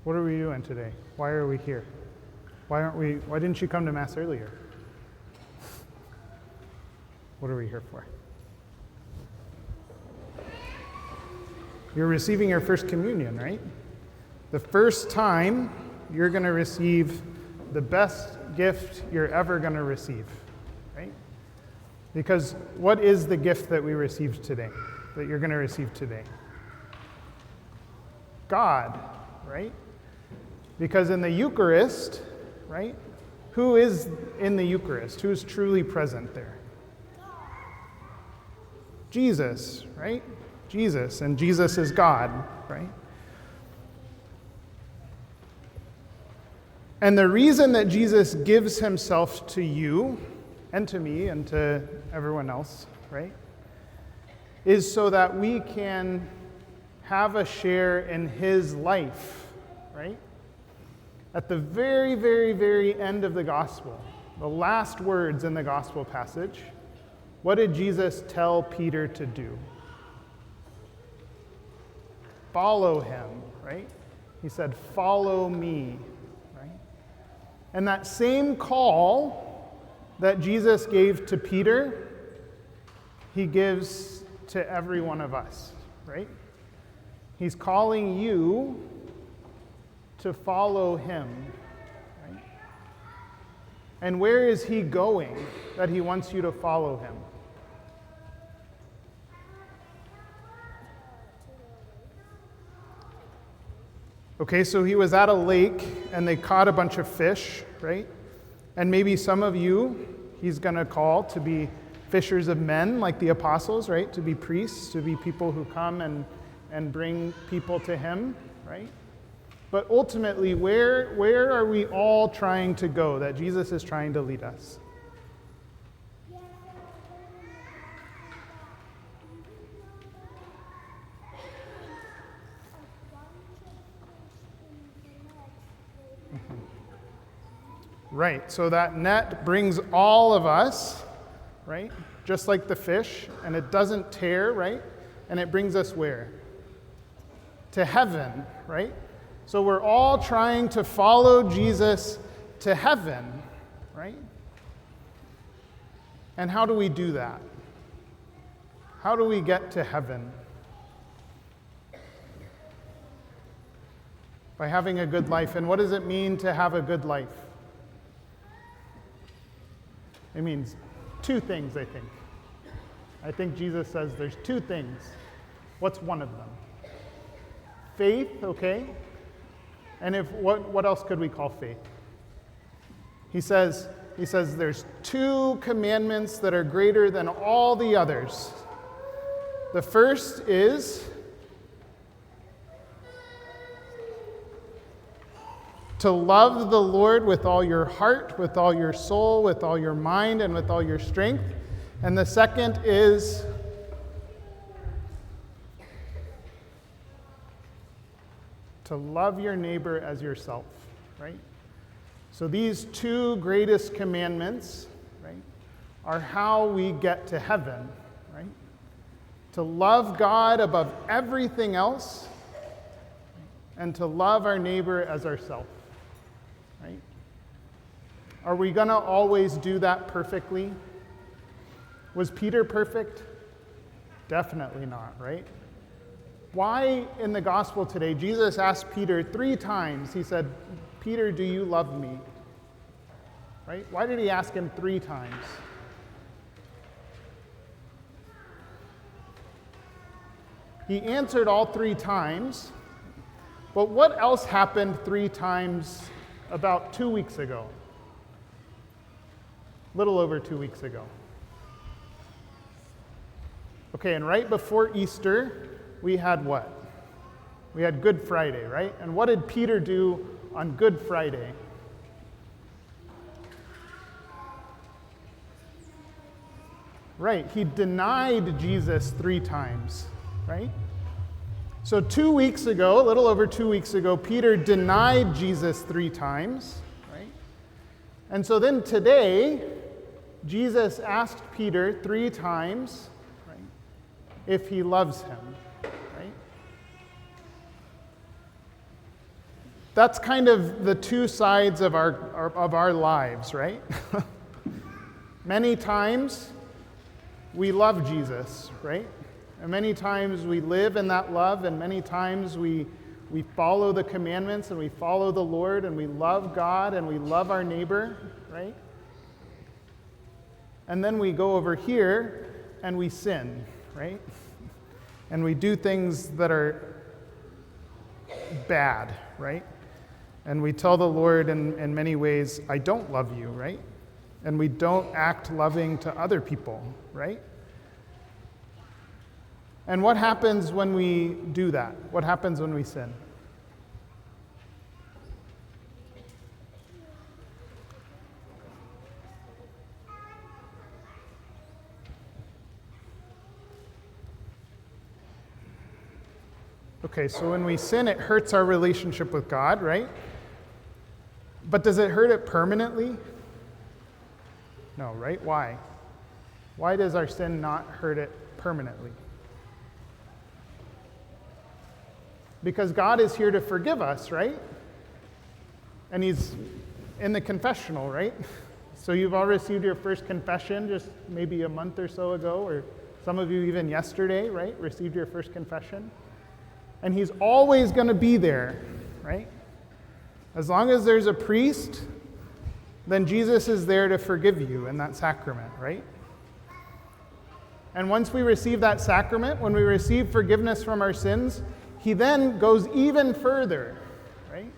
What are we doing today? Why are we here? Why didn't you come to Mass earlier? What are we here for? You're receiving your first communion, right? The first time you're going to receive the best gift you're ever going to receive, right? Because what is the gift that we received today, that you're going to receive today? God, right? Because in the Eucharist, right? Who is in the Eucharist? Who is truly present there? Jesus, right? Jesus, and Jesus is God, right? And the reason that Jesus gives himself to you and to me and to everyone else, right, is so that we can have a share in his life, right? At the very, very, very end of the gospel, the last words in the gospel passage, what did Jesus tell Peter to do? Follow him, right? He said, follow me, right? And that same call that Jesus gave to Peter, he gives to every one of us, right? He's calling you to follow him, right? And where is he going that he wants you to follow him? Okay, so he was at a lake and they caught a bunch of fish, right? And maybe some of you, he's going to call to be fishers of men like the apostles, right? To be priests, to be people who come and bring people to him, right? But ultimately, where are we all trying to go that Jesus is trying to lead us? Right, so that net brings all of us, right? Just like the fish, and it doesn't tear, right? And it brings us where? To heaven, right? So we're all trying to follow Jesus to heaven, right? And how do we do that? How do we get to heaven? By having a good life. And what does it mean to have a good life? It means two things, I think. I think Jesus says there's two things. What's one of them? Faith, okay? And what else could we call faith? He says there's two commandments that are greater than all the others. The first is to love the Lord with all your heart, with all your soul, with all your mind, and with all your strength. And the second is to love your neighbor as yourself, right? So these two greatest commandments, right, are how we get to heaven, right? To love God above everything else and to love our neighbor as ourselves. Right? Are we going to always do that perfectly? Was Peter perfect? Definitely not, right? Why in the gospel today, Jesus asked Peter 3 times, he said, Peter, do you love me? Right? Why did he ask him 3 times? He answered all 3 times, but what else happened 3 times about 2 weeks ago? A little over 2 weeks ago. Okay, and right before Easter, we had what? We had Good Friday, right? And what did Peter do on Good Friday? Right, he denied Jesus 3 times, right? So 2 weeks ago, a little over 2 weeks ago, Peter denied Jesus 3 times, right? And so then today, Jesus asked Peter 3 times, right, if he loves him, right? that's kind of the two sides of our lives, right? Many times we love Jesus, right? And many times we live in that love, and many times we follow the commandments and we follow the Lord and we love God and we love our neighbor, right? And then we go over here and we sin, right? And we do things that are bad, right? And we tell the Lord in many ways, I don't love you, right? And we don't act loving to other people, right? And what happens when we do that? What happens when we sin? Okay, so when we sin, it hurts our relationship with God, right? But does it hurt it permanently? No, right? Why? Why does our sin not hurt it permanently? Because God is here to forgive us, right? And he's in the confessional, right? So you've all received your first confession just maybe a month or so ago, or some of you even yesterday, right? Received your first confession. And he's always going to be there, right? As long as there's a priest, then Jesus is there to forgive you in that sacrament, right? And once we receive that sacrament, when we receive forgiveness from our sins, he then goes even further, right?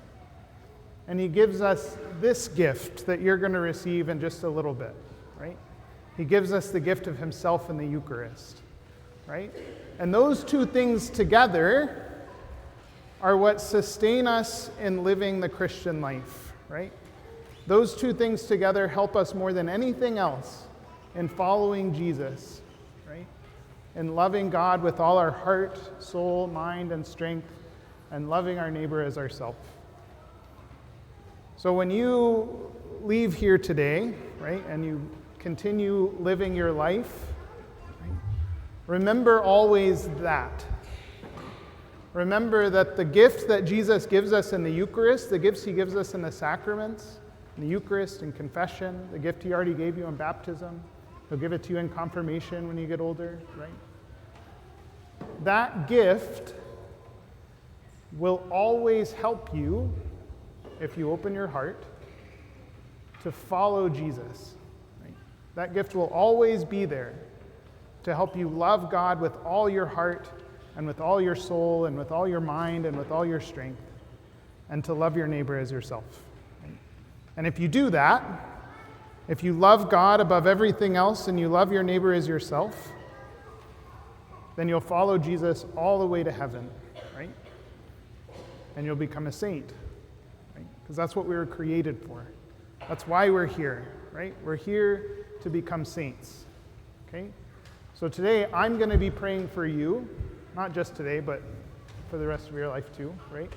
And he gives us this gift that you're going to receive in just a little bit, right? He gives us the gift of himself in the Eucharist, right? And those two things together are what sustain us in living the Christian life, right? Those two things together help us more than anything else in following Jesus, right? In loving God with all our heart, soul, mind, and strength, and loving our neighbor as ourselves. So when you leave here today, right, and you continue living your life, right, remember always that. Remember that the gift that Jesus gives us in the Eucharist, the gifts he gives us in the sacraments, in the Eucharist and confession, the gift he already gave you in baptism, he'll give it to you in confirmation when you get older, right? That gift will always help you, if you open your heart, to follow Jesus. Right? That gift will always be there to help you love God with all your heart and with all your soul and with all your mind and with all your strength, and to love your neighbor as yourself. Right? And if you do that, if you love God above everything else and you love your neighbor as yourself, then you'll follow Jesus all the way to heaven, right? And you'll become a saint, right? Because that's what we were created for. That's why we're here, right? We're here to become saints, okay? So today, I'm going to be praying for you, not just today, but for the rest of your life too, right?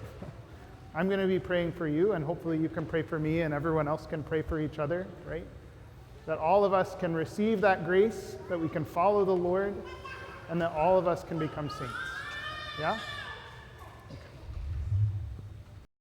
I'm going to be praying for you, and hopefully you can pray for me, and everyone else can pray for each other, right? That all of us can receive that grace, that we can follow the Lord, and that all of us can become saints. Yeah?